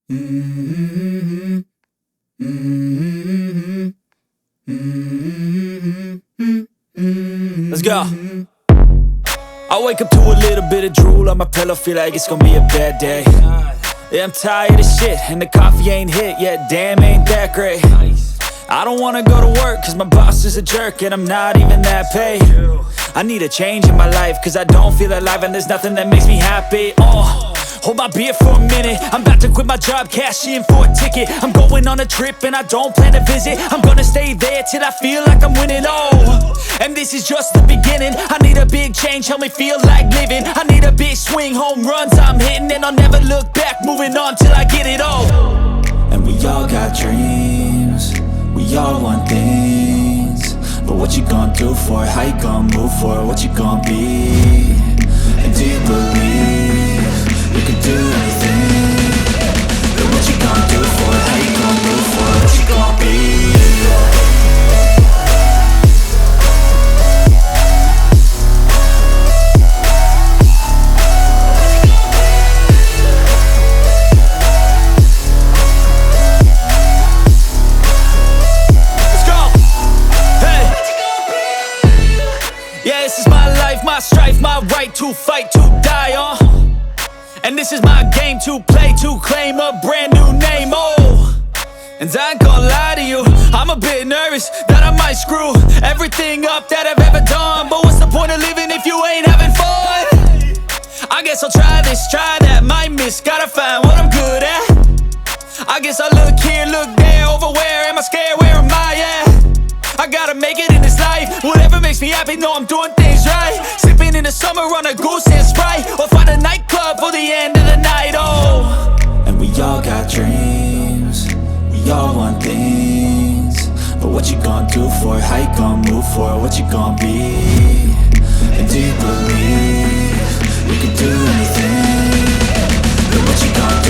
Mm-hmm. Mm-hmm. Mm-hmm. Let's go. I wake up to a little bit of drool on my pillow, feel like it's gonna be a bad day. Yeah, I'm tired of shit, and the coffee ain't hit yet, damn, ain't that great. I don't wanna go to work, cause my boss is a jerk, and I'm not even that paid. I need a change in my life, cause I don't feel alive, and there's nothing that makes me happy. Hold my beer for a minute, I'm about to quit my job, cash in for a ticket. I'm going on a trip and I don't plan to visit. I'm gonna stay there till I feel like I'm winning, and this is just the beginning. I need a big change, help me feel like living. I need a big swing, home runs I'm hitting, and I'll never look back, moving on till I get it all. And we all got dreams, we all want things, but what you gonna do for it? How you gonna move for it? What you gonna be? And do you believe you can do anything? But what you gonna do for it? How you gonna move for it? What you gonna be? Yeah, this is my life, my strife, my right to fight, to die on. And this is my game to play, to claim a brand new name, And I ain't gonna lie to you, I'm a bit nervous that I might screw everything up that I've ever done. But what's the point of living if you ain't having fun? I guess I'll try this, try that, might miss, gotta find what I'm good at. I guess I look here, look there, over where am I scared, where am I at? I gotta make it in this life, whatever makes me happy, know I'm doing things right. Sipping in the summer on a goose and Sprite, or find a nightclub for the end of the night, And we all got dreams, we all want things, but what you gonna do for it? How you gonna move for it? What you gonna be? And do you believe you can do anything? But what you gonna do?